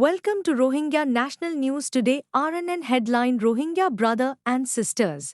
Welcome to Rohingya National News Today. RNN headline: Rohingya brother and sisters.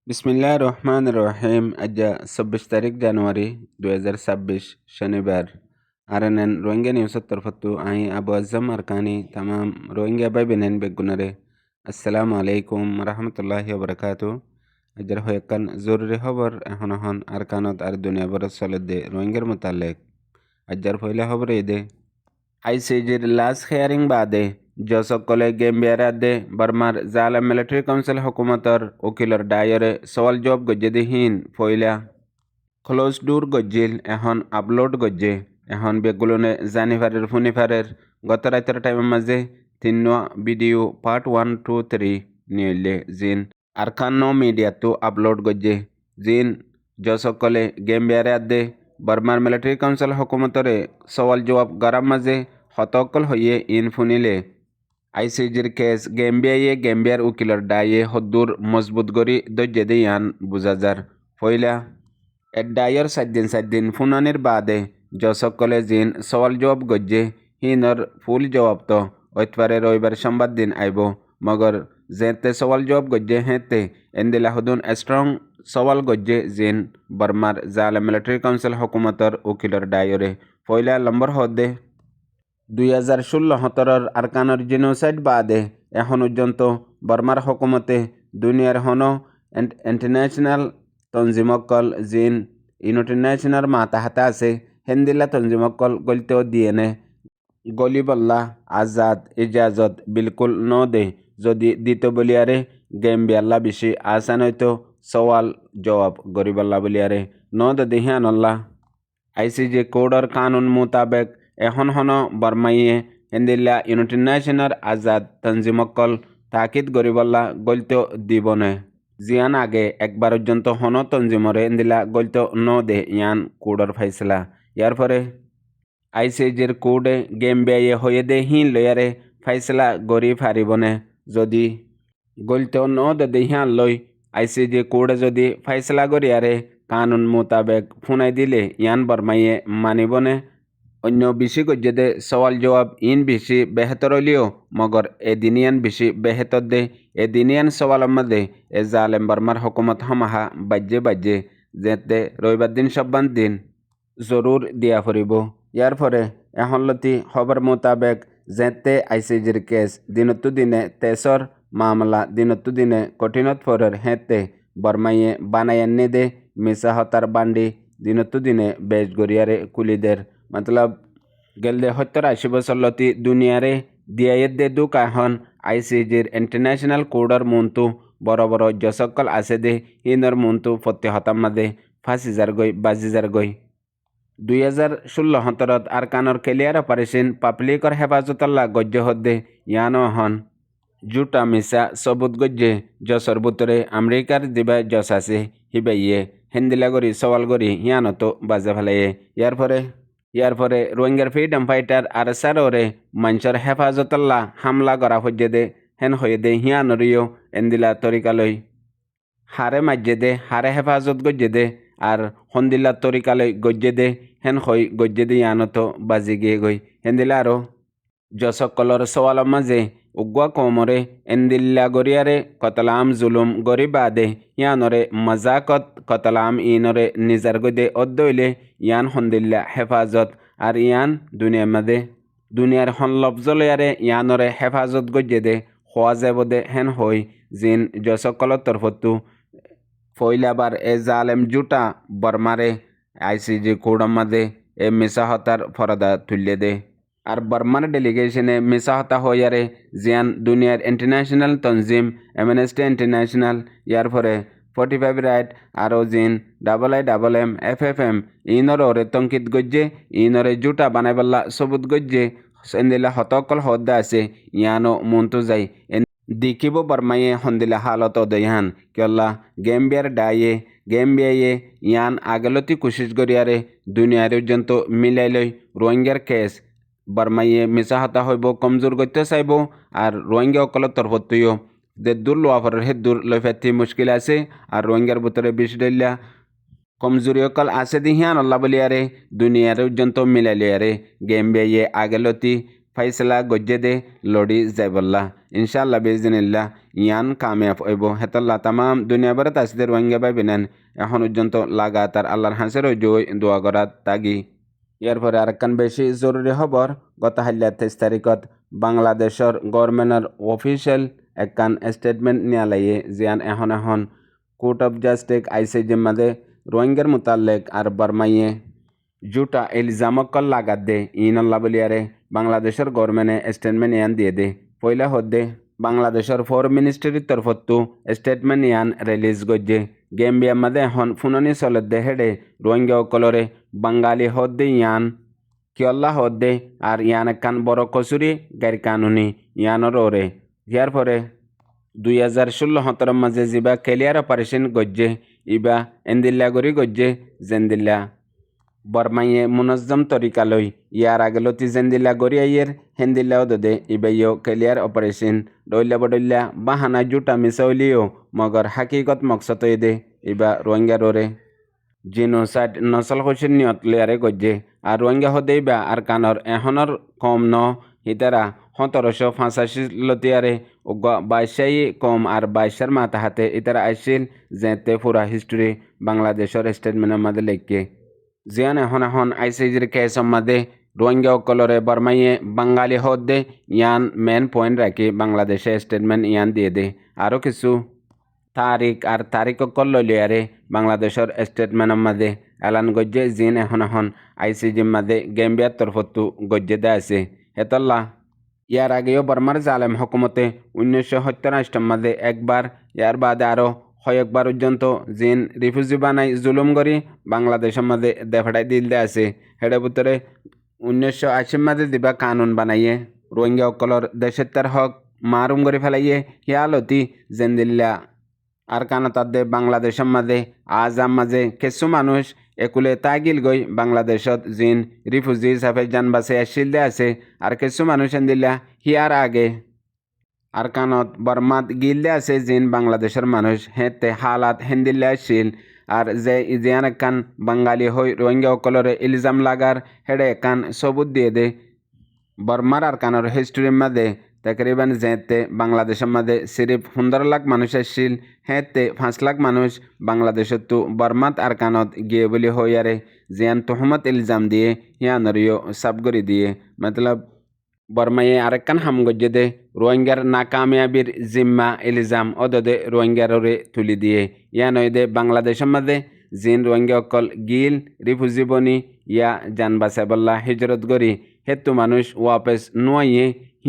बिस्मिल्लाह रहमान रहीम आज 26 तारीख जनवरी 2026 शनिवार RNN Rohingya news तरफतु आई अबू अज़म अरकानी तमाम Rohingya भाई बहन बेगुनरे अस्सलामु अलैकुम रहमतुल्लाहि व बरकातुहू अजर होयकन ज़रूरी खबर এখন अरकानत আর दुनिया भर चलदे रोहिंग्यार मुतालिक अजर पहले खबर दे ICJ'র লাস্ট হিয়ারিং বাদে যসকলে গেম্বিয়ারাদে বর্মার জালাম মিলিটারি কাউন্সিল হুকুমতর উকিলর ডায়রে সওয়াল জবাব গজ্জেদিহীন ফইলা ক্লোজ ডোর গজ্জিল এখন আপলোড গজ্জে এখন বেগুলোনে জানিফারের ফুনিফারের গত রাতের টাইমের মাঝে তিন ভিডিও পার্ট 1, 2, 3 নিলে জিন আরকান মিডিয়াতো আপলোড গজ্জে জিন যসকলে গেম্বিয়ারাদে বর্মার মিলিটারি কাউন্সিল হুকুমতরে সওয়াল জবাব গরাম মাঝে হতকল হইয়ে ইন ফুনিলে ICJ'র কেস গেম্বিয়ার উকিলর ডায়ে হদ্দুর মজবুত গরি দজ্জেদে ইয়ান বুঝাজার ফইলা এর ডায়র সাদ্দিন ফুনানির বাদে যসকলে জিন সওয়াল জবাব গজ্জে হিনর ফুল জবাব তো ঐতবারে রবিবার সোমবার দিন আইব মগর যেতে সওয়াল জবাব গজ্জে হেতে এন্দিলা হদুন স্ট্রং সওয়াল গজ্জে জিন বর্মার জালাম মিলিটারি কাউন্সিল হুকুমতর উকিলর ডায়রে ফইলা নম্বর হদে 2016 আরকানর জিনোসাইড বাদে এখন পর্যন্ত বর্মার হুকুমতে দুনিয়ার ইন্টারন্যাশনাল তঞ্জিমকল জিন ইন্টারন্যাশনাল মাতাহাতে আছে হেন্দিলা তঞ্জিমকল গলতেও দিয়েনে গলিবল্লা আজাদ ইজাজত বিলকুল ন দে যদি দিত বলিয়ারে গেম্বিয়াল্লা বেশি আসান হইতো সওয়াল জবাব গরিবাল্লা বলিয়ারে ন দে দিহানল্লা ICJ কোডর কানুন মোতাবেক এখন বর্মাইয়ে হেন্দিল্লা ইন্টারন্যাশনাল আজাদ তঞ্জিমকল তাকিদ গরিবল্লা গলতেও দিবনে জিয়ান আগে একবার পর্যন্ত তঞ্জিমরে হেন্দিল্লা গলতেও ন দে ইয়ান কোডর ফাইসলা ইয়ার পরে ICJ'র কোডে গেম্বিয়ায়ে হয়ে দে হিন লয়ারে ফাইসলা গরি ফারিবনে যদি গলতেও ন দে হিয়ান লই ICJ কোডে যদি ফাইসলা গরিয়ারে কানুন মোতাবেক ফুনাই দিলে ইয়ান বর্মাইয়ে মানিবনে অন্য বেশি গজ্জেদে সওয়াল জবাব ইন বেশি বেহতর হইলেও মগর এদিনিয়ান বেশি বেহতর দে এদিনিয়ান সওয়ালের মধ্যে এ জালেম বর্মার হুকুমত হমাহা বাজ্যে যেতে রবিবার দিন সব্বান দিন জরুর দিয়া ফুরিব ইয়ার পরে এহনলতি খবর মোতাবেক যেতে ICJ'র কেস দিনত্তু দিনে তেসর মামলা দিনত্তু দিনে কঠিনত ফরের হেতে বর্মাইয়ে বানায়ান্নি দে মিসা হতার বান্ডি দিনত্তু দিনে বেশ গরিয়ারে কুলিদের মতলব গেলদে 70-80 বছর লতি দুনিয়ারে দিয়ায়ের দে দুক এখন ICJ'র ইন্টারন্যাশনাল কোডর মন্তু বড় বড় যসকল আছে দে হিনর মন্তু ফতে হতাম মাদে ফাঁসি যার গই বাজি যার গই 2016 আরকানর ক্লিয়ার অপারেশন পাবলিকর হেফাজতল্লা গজ্জ হদ্দে ইয়ানো হন জুটা মিসা সবুত গজ্জে যশর বুতরে আমেরিকার দিবা যশ আছে হিবাইয়ে হেন্দিলা গরি সওয়াল গরি ইয়ানতো বাজে ফেলাইয়ে ইয়ার পরে রোহিঙ্গার ফ্রিডম ফাইটার আর সারোরে মানুষের হেফাজতল্লা হামলা করা হজ্জে দে হেন হয়ে দে হিয়ানরিও এন্দিলা তরিকালই হারে মাজ্জে দে হারে হেফাজত গজ্জে দে আর হন্দিল্লা তরিকালই গজ্জে দে হেন হই গজ্জে দে ইয়ানতো বাজি গিয়ে গই হেন্দিলা আরো যসকলর সওয়ালের মাঝে উগুয়া কোমরে এন্দিল্লা গরিয়ারে কতলাম জুলুম গরি বাদে ইয়ানরে মজাকত কতলাম ইনরে নিজার গদে অদ্দইলে ইয়ান হন্দিল্লা হেফাজত আর ইয়ান দুনিয়ার হন লফজলয়ারে ইয়ানরে হেফাজত গজ্জে দে হওয়া যাব দে হেন হই জিন যসকলর তরফতু ফইলাবার এ জালেম জুটা বর্মারে ICJ কোডর মাঝে এ মিসাহতার ফরদা তুলে দে আর বর্মার ডেলিগেশনে মিসাহতা হইয়ারে জিয়ান দুনিয়ার ইন্টারন্যাশনাল তঞ্জিম অ্যামনেস্টি ইন্টারন্যাশনাল ইয়ার পরে 45 রাইট আরও জিন IIM FFM ইনর ওরে তঙ্কিত গজ্জে ইনরে জুটা বানাইবাল্লা সবুত গজ্জে এন্দিলা হতকল হদ্দা আছে ইয়ানো মন্তু যাই দেখিব বর্মাইয়ে হন্দিলা হালত দয়ান কেল্লা গেম্বিয়ায়ে ইয়ান আগলতি কোশিশ করিয়ারে দুনিয়ার পর্যন্ত মিলাইলই রোহিঙ্গার কেস বর্মাইয়ে মিসাহতা হইব কমজোর করতে চাইব আর রোহিঙ্গা অকল তরফত্তইও যে দূর লোয়াফরের হে দূর লইফাতি মুশকিল আছে আর রোহিঙ্গার ভিতরে বেশি ডইল্লা কমজোরি অকল আছে দিহিয়ান আল্লাহ বলিয়ারে দুনিয়ার পর্যন্ত মিলাইলিয়ারে গেম্বিয়ায়ে আগলতি ফাইসলা গজ্জে দে লড়ি যাইবল্লা ইনশাআল্লাহ বেজনিল্লাহ ইয়ান কামিয়াব হইব হেতল্লা তামাম দুনিয়া বারাত আসিদের রোহিঙ্গা ভাই বিনেন এখন পর্যন্ত লাগাতার আল্লাহর হাসের জয় দোয়া করাত তাগি ইয়ার পরে আরেকখান বেশি জরুরি খবর গত হাইলা 23 তারিখত বাংলাদেশের গভর্নমেন্টের অফিসিয়াল একখান স্টেটমেন্ট নিয়া লাইয়ে জিয়ান এখন কোর্ট অফ জাস্টিস আইসিজের মাঝে রোহিঙ্গার মোতালেক আর বর্মাইয়ে জুটা ইলজামকল লাগাত দে ইনল্লা বলিয়ারে বাংলাদেশের গভর্নমেন্টে স্টেটমেন্ট ইয়ান দিয়ে দে পয়লা হদ্দে বাংলাদেশের ফরেন মিনিস্ট্রির তরফতো স্টেটমেন্ট ইয়ান রিলিজ গজ্জে গেম্বিয়ার মাঝে এখন ফুননি চলত দে হেডে রোহিঙ্গা অকলরে বাঙালি হদ্দে ইয়ান কিয়ল্লা হদ্দে আর ইয়ান একখান বড় কচুরি গাড়ি কানুনি ইয়ানর ওরে ইয়ার পরে 2016-17 মাঝে যিবা ক্লিয়ার অপারেশন গজ্জে ইবা এন্দিল্লা গরি গজ্জে জেন্দিল্লা বর্মাইয়ে মুনজ্জম তরিকালৈ ইয়ার আগেলতি জেন্দিল্লা গরি আইয়ের হেন্দিল্লাও দদে ইবাইও ক্লিয়ার অপারেশন ডইল্লা বডইল্লা বাহানা জুটা মিসাউলিও মগর হাকিকত মকসদ দে ইবা রোহিঙ্গা রোরে জিনোসাইড নসল হোসেন নিয়ত লেয়ারে গজ্জে আর রোহিঙ্গা হদে ইবা আর কানর এহনর কম ন হিতারা 1785 লতিয়ারে 22 কম আর 22 মাথা হাতে ইতারা আইসিল যেতে পুরা হিস্ট্রি বাংলাদেশের স্টেটমেন্টের মাঝে লেখকে জিয়ান এখন আইসিজির কেসের মাঝে রোহিঙ্গা অকলরে বর্মাইয়ে বাঙালি হদ্দে ইয়ান মেন পয়েন্ট রাখি বাংলাদেশে স্টেটমেন্ট ইয়ান দিয়ে দে আরও কিছু তারিখ অকল লইলিয়ারে বাংলাদেশের স্টেটমেন্টের মাঝে এলান গজ্জে জিন এখন আইসিজির মাঝে গেম্বিয়ার তরফতো গজ্জে দে আছে হেতল্লা ইয়ার আগেও বর্মার জালেম হকুমতে 1987 মাঝে একবার ইয়ার বাদে আরও কয়েকবার পর্যন্ত জিন রিফিউজি বানাই জুলুম করি বাংলাদেশের মাঝে দেফাটাই দিল দে আছে হেডে ভিতরে 1980 মাঝে দিবা কানুন বানাইয়ে রোহিঙ্গা অকলর দেশের তার হক মারুম করে ফেলাইয়ে হিয়ালতি জেন্দিল্লা আর কানতাদে বাংলাদেশের মাঝে আজাম মাঝে কিছু মানুষ একুলে তাগিল গই বাংলাদেশত জিন রিফিউজি হিসাবে জানবাসে আসিল দে আছে আর কিছু মানুষ এন্দিল্লা হিয়ার আগে আর কানত বর্মাত গিলদে আছে জিন বাংলাদেশের মানুষ হেতে হালাত হেন্দিল্লা আসিল আর যে ইজিয়ান একান বাঙালি হই রোহিঙ্গা অকলরে ইলজাম লাগার হেডে একান সবুত দিয়ে দে বর্মার আর কানর হিস্ট্রির মাঝে তকরিবান যেতে বাংলাদেশের মাঝে সিরিফ 15 লাখ মানুষ আসছিল হেতে 5 লাখ মানুষ বাংলাদেশত তো বর্মাত আর কানত গিয়ে বলি হইয়ারে জিয়ান তোহমত ইলজাম দিয়ে হিয়ানরিও সাবগরি দিয়ে মতলব বর্মাইয়ে আরেকখান হাম গজ্জে দে রোহিঙ্গার নাকামিয়াবির জিম্মা ইলজাম অদদে রোহিঙ্গারে তুলি দিয়ে ইয়া নয় দে বাংলাদেশের মাঝে জিন রোহিঙ্গা অকল গিল রিফিউজি বনি ইয়া জান বাসাবল্লা হিজরত গরি হেতু মানুষ ওয়াপেস নুয়াইয়ে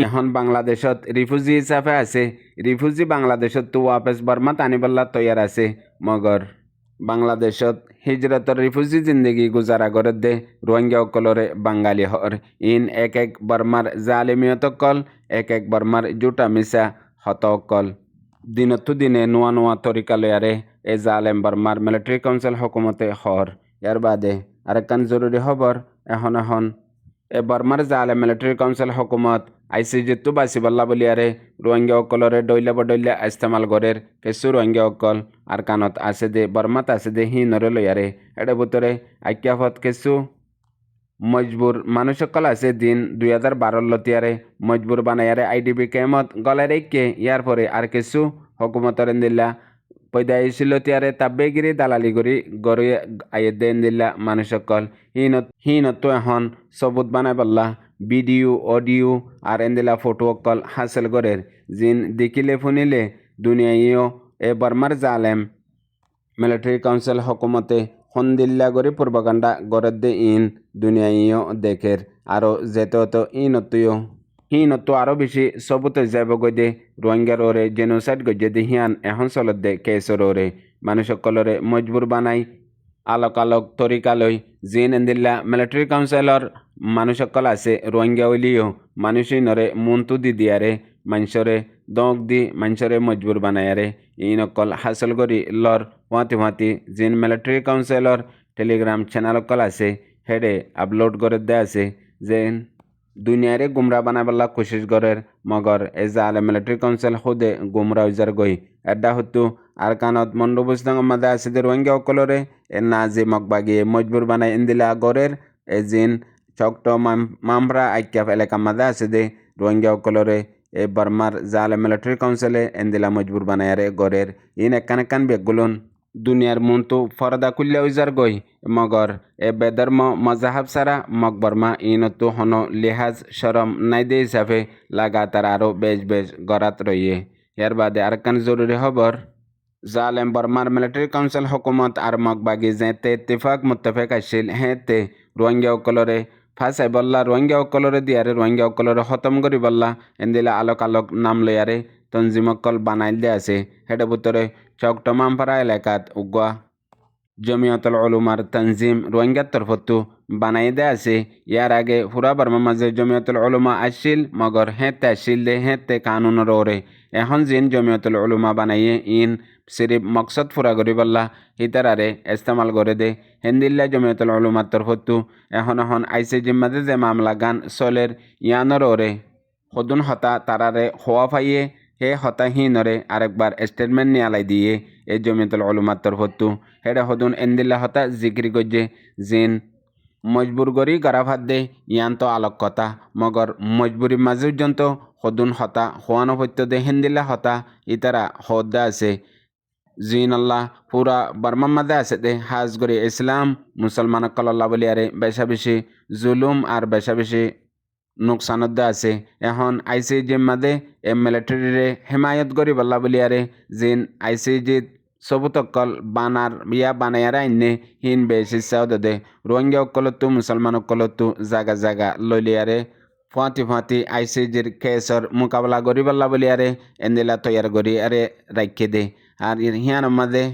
এখন বাংলাদেশত রিফিউজি হিসাবে আছে রিফিউজি বাংলাদেশত তো ওয়াপেস বর্মাত আনিবল্লা তৈয়ার আছে মগর বাংলাদেশত হিজরতর রিফিউজি জিন্দগি গুজারা করে দে রোহিঙ্গা অকলরে বাঙালি হর ইন এক বর্মার জালিমিয়ত কল এক বর্মার জুটা মিসা হত কল দিনতো দিনে নোয়া তরিকা লয়ারে এ জালেম বর্মার মিলিটারি কাউন্সিল হকুমতে হর ইয়ার বাদে আরেকখান জরুরি খবর এখন এ বর্মার জালেম মিলিটারি কাউন্সিল হকুমত আইসিজি তো বাসিবাল্লা বলিয়ারে রোহিঙ্গা অকলরে ডইলা বডইলা ইস্তেমাল গরের কিছু রোহিঙ্গা অকল আর কানত আছে দে বর্মাত আছে দে হি নরে লইয়ারে এটার ভিতরে আইক্যাফত কিছু মজবুর মানুষ সকল আছে দিন 2012 লতিয়ারে মজবুর বানাইয়ারে আইডিবি কেমত গলার কে ইয়ার পরে আর কিছু হকুমতর দিল্লা পয়দাইছিল তিয়ারে তাব্বেগিরি দালালি করি গড়ে আইয়ে দেন দিল্লা মানুষ সকল হিনত এখন সবুত বানাই পাল্লা ভিডিও অডিও আর এন্দিলা ফটো অকল হাসিল গরের জিন দেখিলে শুনিলে দুনিয়াইও এ বর্মার জালেম মিলিটারি কাউন্সিল হকুমতে সন্দিল্লা গরি পূর্বকাণ্ডা গড়ে দে ইন দুনিয়াইও দেখের আরও যেতে হতো হিনতো আরও বেশি সবুতে যাব গই দে রোহিঙ্গার ওরে জেনোসাইড গজে দে হিয়ান এখন চলত দে কেসর ওরে মানুষ সকলরে মজবুর বানাই আলোক তরিকালৈ জিন এন্দিল্লা মিলিটারি কাউন্সিলর মানুষ সকল আছে রোহিঙ্গা হইলিও মানুষই নরে মনতু দি দিয়ারে মানুষরে দক দি মানুষরে মজবুর বানায়ারে ইন অকল হাসল করি লর হুয়াতি জিন মিলিটারি কাউন্সিলর টেলিগ্রাম চ্যানেল অকল আছে হেডে আপলোড করে দে আছে যেন দুনিয়ারে গুমরা বানাবল্লা কোশিশ করের মগর এ জালে মিলিটারি কাউন্সিল খুদে গুমরা উজার গই এডা হতো আর কানত মন্ডবুস্তঙ্গ মাদে আছে রোহিঙ্গা অকলরে এ নাজি মকবাগিয়ে মজবুর বানাই ইন্দিলা গরের এ জিন চকটো মামরা আইক্যাফ এলাকার মাঝে আছে দে রোহিঙ্গা সকলরে এ বার্মার জালে মিলিটারি কাউন্সিলে এন্দিলা মজবুর বানায়ারে গড়ের ইন একান বেগুলুন দুনিয়ার মুন্তু ফরদা কুল্লে উজার গই মগর এ বেদর্ম মজাহাব সারা মগ বর্মা ইনতু হন লিহাজ শরম নাই দে হিসাবে লাগাতার আরও বেশ গড়াত রইয়ে এর বাদে আরেকখান জরুরি খবর জালেম বর্মার মিলিটারি কাউন্সিল হুকুমত আর মগবাগি যেতে ইত্তেফাক মুত্তেফেক আসছিল হেতে রোহিঙ্গা সকলরে ফাঁসাই বল্লা রোহিঙ্গা সকলরে দিয়ারে রোহিঙ্গা সকলরে খতম করি বল্লা এন্দিলা আলোক নাম লইয়ারে তঞ্জিমকল বানাইল দে আছে হেডে ভিতরে চকটমামপাড়া এলাকাত উগা জমিয়তুল উলুমার তঞ্জিম রোহিঙ্গার তরফতো বানাই দে আছে ইয়ার আগে পুরা বার্মার মাঝে জমিয়তুল উলুমা আসছিল মগর হেঁতে আসছিল দে হেঁতে কানুনের ওরে এখন জিন জমিয়তুল উলুমা বানাইয়ে ইন সিরিফ মকসদ ফুরা করি বললা হিতারারে ইস্তেমাল করে দে হেন্দিল্লা জমিয়তুল উলুমার তরফতো এখন আইসি জিম্মাদে যে মামলা গান চলের ইয়ানোর ওরে সদুন হতা তারারে হওয়া পাইয়ে হে হতাহীনরে আরেকবার স্টেটমেন্ট নিয়ালাই দিয়ে এই জমিয়তুল উলুমার তরফতো হেডে হদুন এন্দিল্লা হতা জিক্রি গজ্জে জিন মজবুর গরি গারাভাত দে ইয়ান তো আলোক কথা মগর মজবুরি মাঝে পর্যন্ত হদুন হতা হওয়ানো হত্য দে হেন্দিল্লা হতা ইতারা হদ্দা আছে জিন আল্লাহ পুরা বার্মার মাঝে আছে দে হাজ গরি ইসলাম মুসলমান কল্লা বলিয়ারে বেশা বেশি জুলুম আর বেশা বেশি নোকসানত দে আছে এখন আইসিজির মাঝে এ মিলিটারিরে হেমায়ত করি বল্লা বলিয়ারে জিন আইসিজিত সবুতকল বানার বানায়ারে আইনে হিন বেশ ইচ্ছাও দে রোহিঙ্গা অকলতো মুসলমান অকলতো জাগা লইলিয়ারে ফুয়াতি আইসিজির কেসর মোকাবেলা করি বল্লা বলিয়ারে এন্দিলা তৈয়ার করি আরে রাখে দে আর হিয়ার মাঝে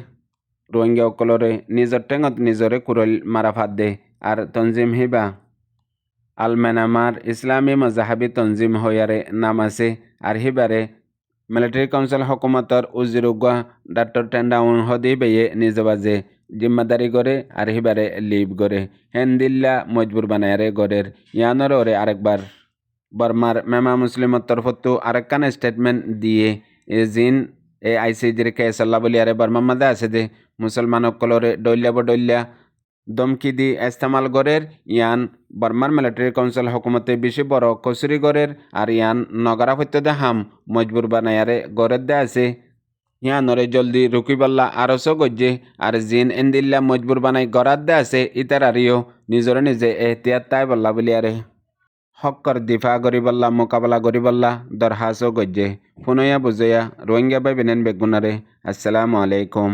রোহিঙ্গা অকলরে নিজর টেঙত নিজরে কুরল মারা ফাত দে আর তঞ্জিম হিবা আলমেনামার ইসলামী মজাহাবি তঞ্জিম হইয়ারে নাম আছে আর হিবারে মিলিটারি কাউন্সিল হকুমতর উজিরুগা ডাক্তার টেন্ডাউন হদি বেয়ে নিজ বাজে জিম্মাদারি করে আর হিবারে লিভ করে হেন্দিল্লা মজবুর বানায়ারে গড়ের ইয়ানোর ওরে আরেকবার বর্মার মেমা মুসলিমর তরফতো আরেকখান স্টেটমেন্ট দিয়ে এ জিন এ আইসিজির কেসাল্লা বলিয়ারে বর্মার মাঝে আছে যে মুসলমান সকলরে ডইল্লা দমকি দি ইস্তেমাল গড়ের ইয়ান বর্মার মিলিটারি কাউন্সিল হুকুমতে বেশি বড় কসুরি গড়ের আর ইয়ান নগরা হত্যদে হাম মজবুর বানায়ারে গড়ের দে আছে ইয়ানরে জলদি রুকিবাল্লা আরসো গজ্জে আর জিন এন্দিল্লা মজবুর বানাই গড়ার দে আছে ইতার আরিও নিজরে নিজে এহতিয়াত তাই বল্লা বলিয়ারে হক্কর দিফা গরিবল্লা মোকাবেলা গরিবল্লা দরহাসও গজ্জে ফুনয়া বুঝয়া রোহিঙ্গা বাই বেনেন বেগুনারে আসসালামু আলাইকুম।